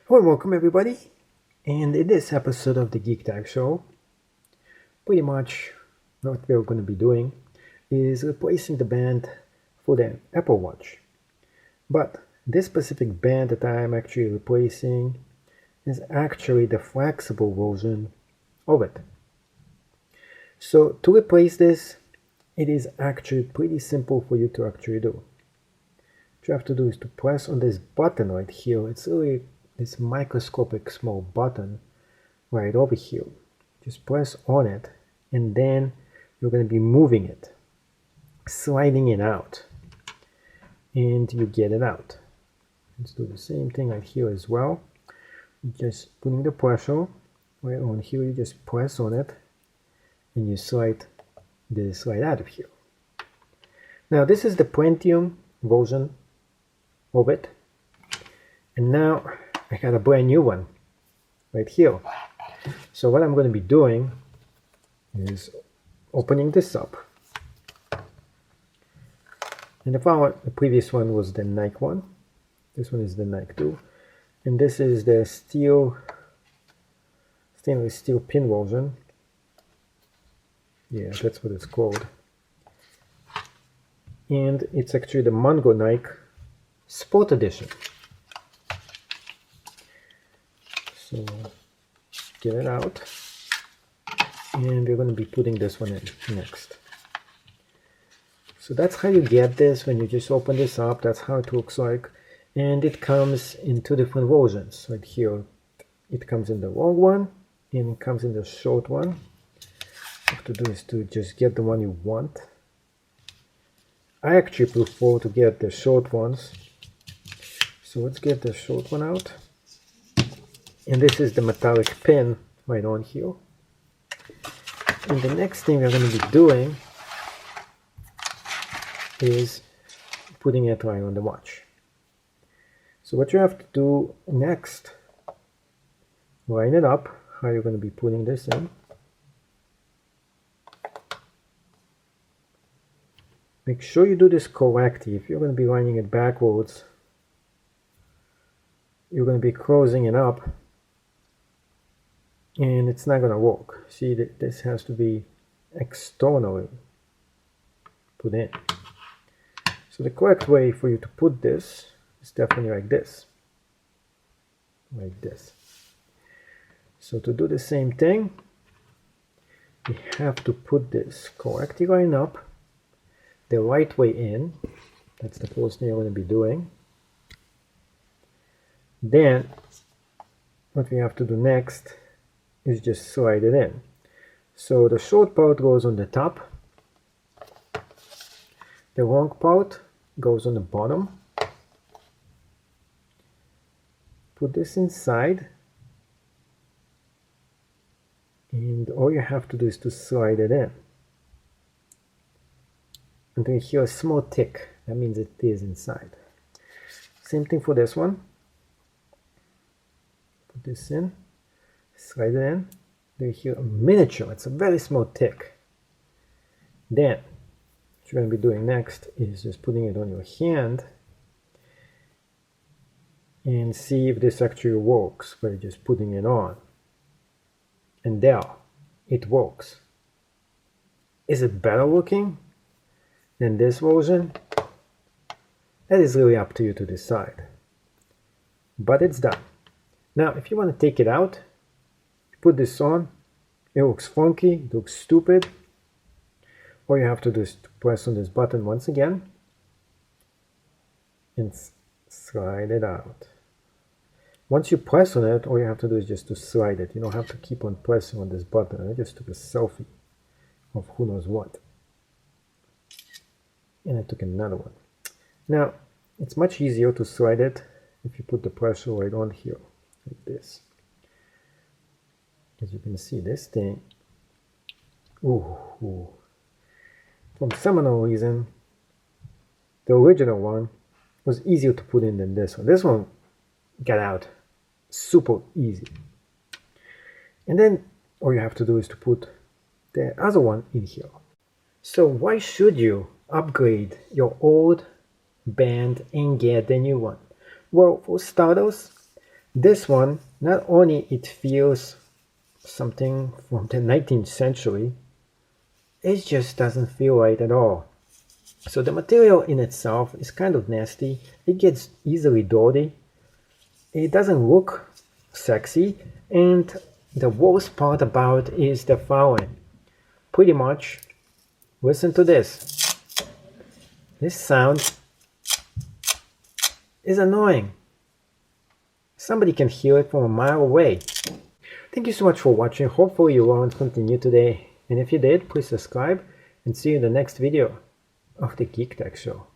Hello and welcome everybody, and in this episode of the Geek Tag Show, pretty much what we're going to be doing is replacing the band for the Apple Watch. But this specific band that I'm actually replacing is actually the flexible version of it. So to replace this, it is actually pretty simple for you to actually do. What you have to do is to press on this button right here. It's really this microscopic small button right over here. Just press on it and then you're going to be moving it, sliding it out, and you get it out. Let's do the same thing right here as well. Just putting the pressure right on here, you just press on it and you slide this right out of here. Now this is the Pentium version of it, and now I got a brand new one right here. So what I'm going to be doing is opening this up. And the previous one was the Nike one. This one is the Nike 2. And this is the stainless steel pin version. Yeah, that's what it's called. And it's actually the Mongo Nike Sport Edition. So get it out, and we're going to be putting this one in next. So that's how you get this when you just open this up. That's how it looks like, and it comes in two different versions. Right here it comes in the long one and it comes in the short one. What you have to do is to just get the one you want. I actually prefer to get the short ones, so let's get the short one out. And this is the metallic pin right on here. And the next thing we're going to be doing is putting it right on the watch. So what you have to do next, line it up, how you're going to be putting this in. Make sure you do this correctly. If you're going to be lining it backwards, you're going to be closing it up, and it's not going to work. See, that this has to be externally put in. So the correct way for you to put this is definitely like this. Like this. So to do the same thing, we have to put this correctly line up, the right way in. That's the first thing you're going to be doing. Then what we have to do next is just slide it in. So the short part goes on the top, the long part goes on the bottom. Put this inside, and all you have to do is to slide it in until you hear a small tick. That means it is inside. Same thing for this one. Put this in, slide it in. You hear a miniature, it's a very small tick. Then what you're going to be doing next is just putting it on your hand and see if this actually works by just putting it on. And there, it works. Is it better looking than this version? That is really up to you to decide. But it's done. Now, if you want to take it out, put this on, it looks funky, it looks stupid. All you have to do is to press on this button once again and slide it out. Once you press on it, all you have to do is just to slide it. You don't have to keep on pressing on this button. I just took a selfie of who knows what. And I took another one. Now, it's much easier to slide it if you put the pressure right on here, like this. As you can see, this thing, from some unknown reason, the original one was easier to put in than this one. This one got out super easy. And then all you have to do is to put the other one in here. So why should you upgrade your old band and get the new one? Well, for starters, This one, not only it feels something from the 19th century, it just doesn't feel right at all. So the material in itself is kind of nasty. It gets easily dirty. It doesn't look sexy, and the worst part about it is the following. Pretty much, listen to this. This sound is annoying. Somebody can hear it from a mile away. Thank you so much for watching. Hopefully you learned something new today. And if you did, please subscribe and see you in the next video of the Geek Tech Show.